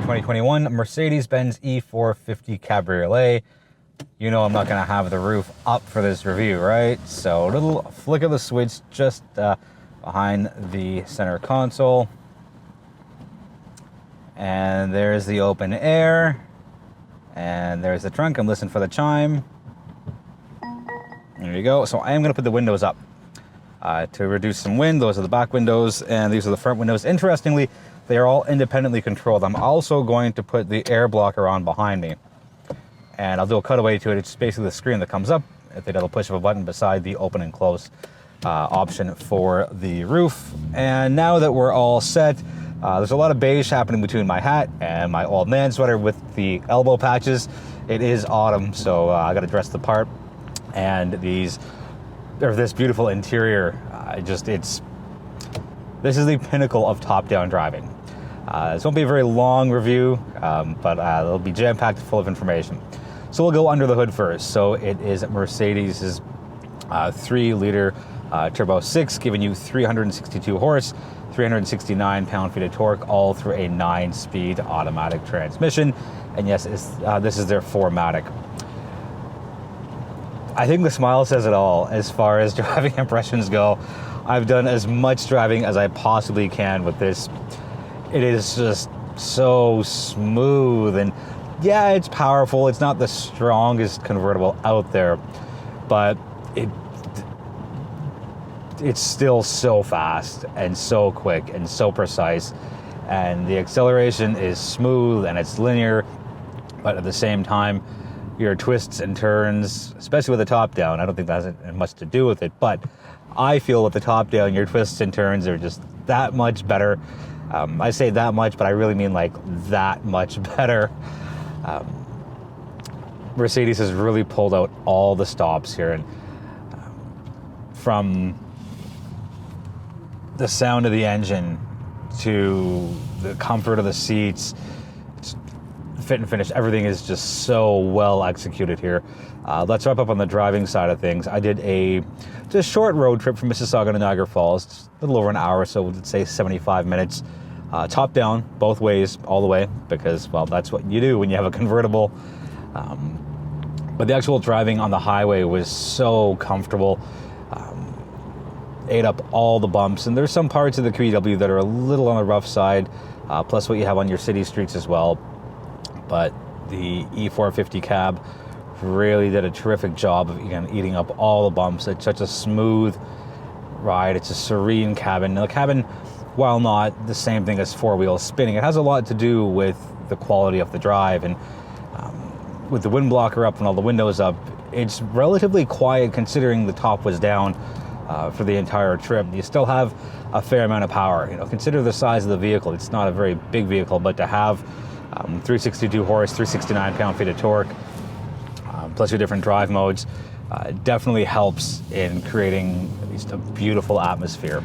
2021 Mercedes-Benz E-450 Cabriolet. You know I'm not going to have the roof up for this review, right? So a little flick of the switch just behind the center console. And there's the open air. And there's the trunk. I'm listening for the chime. There you go. So I am going to put the windows up to reduce some wind. Those are the back windows, and these are the front windows. Interestingly, they are all independently controlled. I'm also going to put the air blocker on behind me, and I'll do a cutaway to it. It's basically the screen that comes up at the little push of a button beside the open and close option for the roof. And now that we're all set, there's a lot of beige happening between my hat and my old man sweater with the elbow patches. It is autumn, so I got to dress the part. And this beautiful interior, this is the pinnacle of top-down driving. This won't be a very long review, but it'll be jam-packed full of information. So we'll go under the hood first. So it is Mercedes' 3-liter Turbo 6, giving you 362 horse, 369 pound-feet of torque, all through a 9-speed automatic transmission. And yes, this is their 4MATIC. I think the smile says it all as far as driving impressions go. I've done as much driving as I possibly can with this. It is just so smooth, and yeah, it's powerful. It's not the strongest convertible out there, but it's still so fast and so quick and so precise, and the acceleration is smooth and it's linear, but at the same time, your twists and turns, especially with the top down, I don't think that has much to do with it, but I feel with the top down, your twists and turns are just that much better. I say that much, but I really mean like that much better. Mercedes has really pulled out all the stops here, and from the sound of the engine to the comfort of the seats, fit and finish, everything is just so well executed here. Let's wrap up on the driving side of things. I did a short road trip from Mississauga to Niagara Falls, a little over an hour, so we'd say 75 minutes. Top down, both ways, all the way, because, well, that's what you do when you have a convertible. But the actual driving on the highway was so comfortable. Ate up all the bumps, and there's some parts of the QEW that are a little on the rough side, plus what you have on your city streets as well. But the E450 Cab really did a terrific job of eating up all the bumps. It's such a smooth ride. It's a serene cabin. Now, the cabin, while not the same thing as four-wheel spinning, it has a lot to do with the quality of the drive. And with the wind blocker up and all the windows up, it's relatively quiet considering the top was down for the entire trip. You still have a fair amount of power. Consider the size of the vehicle. It's not a very big vehicle, but to have 362 horse, 369 pound-feet of torque, plus your different drive modes, definitely helps in creating at least a beautiful atmosphere.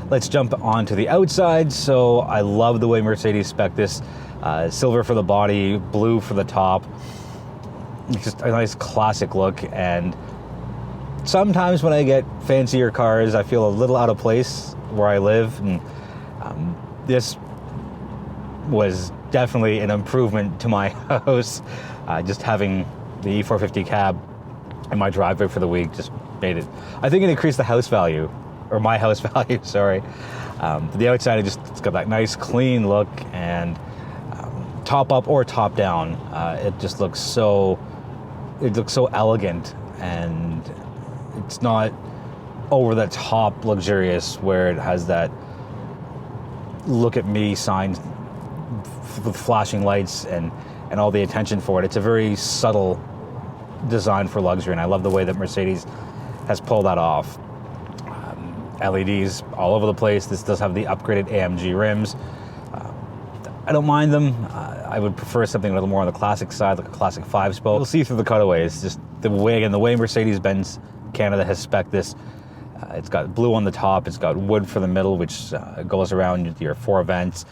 Let's jump onto the outside. So I love the way Mercedes spec this. Silver for the body, blue for the top. It's just a nice classic look, and sometimes when I get fancier cars, I feel a little out of place where I live, and this was definitely an improvement to my house. Just having the E450 Cab in my driveway for the week just made it, I think it increased the house value, or my house value, sorry. The outside, it's got that nice clean look, and top up or top down, it just looks so elegant, and it's not over the top luxurious where it has that look at me sign with flashing lights and all the attention for it. It's a very subtle design for luxury, and I love the way that Mercedes has pulled that off. LEDs all over the place. This does have the upgraded AMG rims. I don't mind them. I would prefer something a little more on the classic side, like a classic 5-spoke. You'll see through the cutaways, just the way Mercedes-Benz Canada has spec'd this. It's got blue on the top, it's got wood for the middle, which goes around your 4 vents,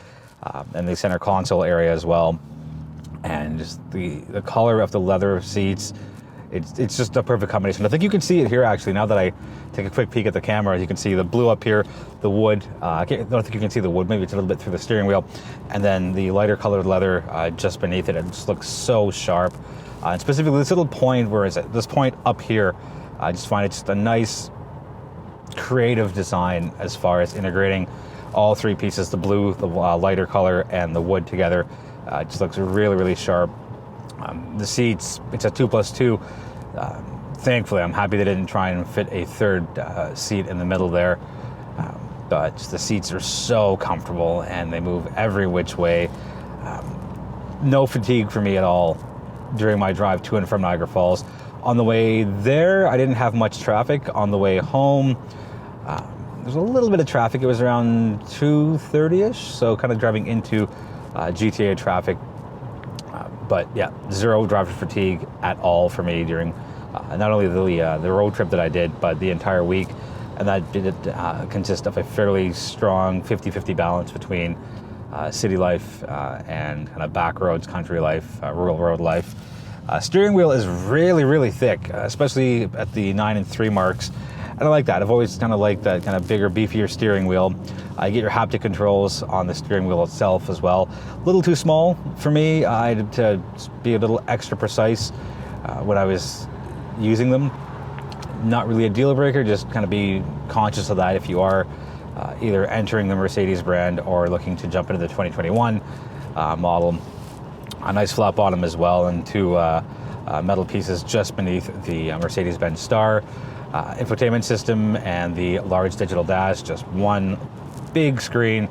and the center console area as well. And just the color of the leather seats, It's just a perfect combination. I think you can see it here actually. Now that I take a quick peek at the camera, you can see the blue up here, the wood. I don't think you can see the wood. Maybe it's a little bit through the steering wheel, and then the lighter colored leather just beneath it. It just looks so sharp. And specifically this little point, where is it? This point up here, I just find it just a nice, creative design as far as integrating all three pieces, the blue, the lighter color, and the wood together. It just looks really, really sharp. The seats, it's a 2+2. Thankfully, I'm happy they didn't try and fit a third seat in the middle there. But the seats are so comfortable and they move every which way. No fatigue for me at all during my drive to and from Niagara Falls. On the way there, I didn't have much traffic. On the way home, there's a little bit of traffic. It was around 2:30ish, so kind of driving into GTA traffic. But yeah, zero driver fatigue at all for me during not only the road trip that I did, but the entire week. And that did consist of a fairly strong 50-50 balance between city life and kind of back roads, country life, rural road life. Steering wheel is really, really thick, especially at the 9 and 3 marks. And I like that. I've always kind of liked that kind of bigger, beefier steering wheel. You get your haptic controls on the steering wheel itself as well. A little too small for me. I had to be a little extra precise when I was using them. Not really a deal breaker, just kind of be conscious of that if you are either entering the Mercedes brand or looking to jump into the 2021 model. A nice flat bottom as well, and two metal pieces just beneath the Mercedes-Benz star. Infotainment system and the large digital dash, just one big screen.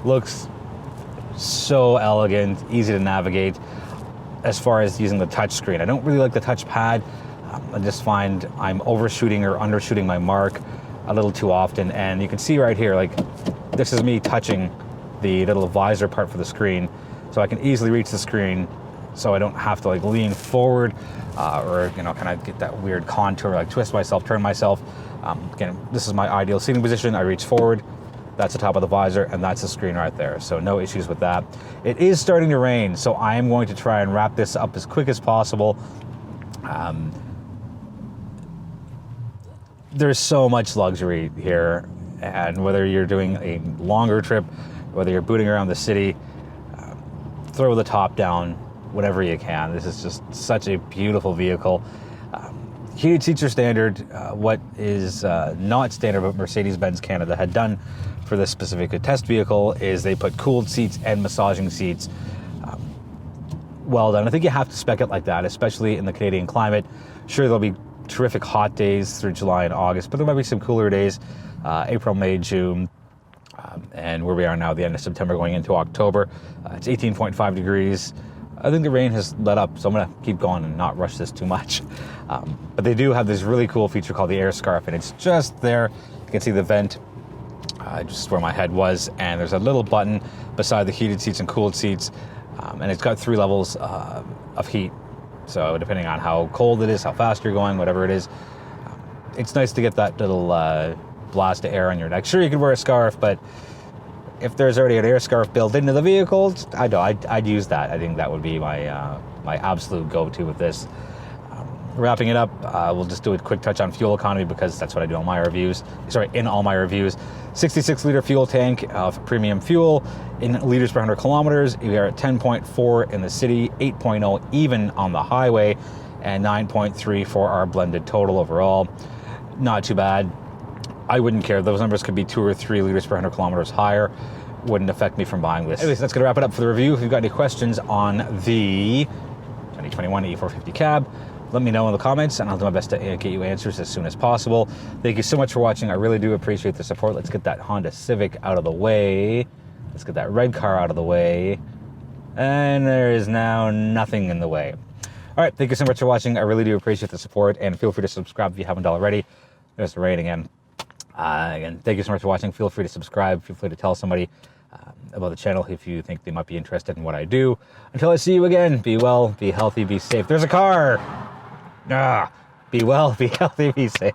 Looks so elegant, easy to navigate. As far as using the touch screen, I don't really like the touchpad. I just find I'm overshooting or undershooting my mark a little too often. And you can see right here, like, this is me touching the little visor part for the screen, so I can easily reach the screen, so I don't have to like lean forward or kind of get that weird contour, like twist myself, turn myself. Again, this is my ideal seating position. I reach forward, that's the top of the visor, and that's the screen right there. So no issues with that. It is starting to rain, so I am going to try and wrap this up as quick as possible. There's so much luxury here, and whether you're doing a longer trip, whether you're booting around the city, throw the top down whenever you can. This is just such a beautiful vehicle. Heated seats are standard. What is not standard, but Mercedes-Benz Canada had done for this specific test vehicle, is they put cooled seats and massaging seats. Well done. I think you have to spec it like that, especially in the Canadian climate. Sure, there'll be terrific hot days through July and August, but there might be some cooler days, April, May, June, and where we are now, the end of September going into October. It's 18.5 degrees. I think the rain has let up, so I'm gonna keep going and not rush this too much. But they do have this really cool feature called the air scarf, and it's just there. You can see the vent, just where my head was, and there's a little button beside the heated seats and cooled seats, and it's got 3 levels of heat. So depending on how cold it is, how fast you're going, whatever it is, it's nice to get that little blast of air on your neck. Sure, you could wear a scarf, but if there's already an air scarf built into the vehicle, I'd use that. I think that would be my my absolute go-to with this. Wrapping it up, we'll just do a quick touch on fuel economy, because that's what I do on my reviews. Sorry, in all my reviews. 66-liter fuel tank of premium fuel in liters per 100 kilometers. We are at 10.4 in the city, 8.0 even on the highway, and 9.3 for our blended total overall. Not too bad. I wouldn't care. Those numbers could be 2 or 3 liters per 100 kilometers higher. Wouldn't affect me from buying this. Anyways, that's going to wrap it up for the review. If you've got any questions on the 2021 E450 Cab, let me know in the comments, and I'll do my best to get you answers as soon as possible. Thank you so much for watching. I really do appreciate the support. Let's get that Honda Civic out of the way. Let's get that red car out of the way. And there is now nothing in the way. All right, thank you so much for watching. I really do appreciate the support, and feel free to subscribe if you haven't already. There's the rain again. Again, thank you so much for watching. Feel free to subscribe. Feel free to tell somebody about the channel if you think they might be interested in what I do. Until I see you again, be well, be healthy, be safe. There's a car! Be well, be healthy, be safe.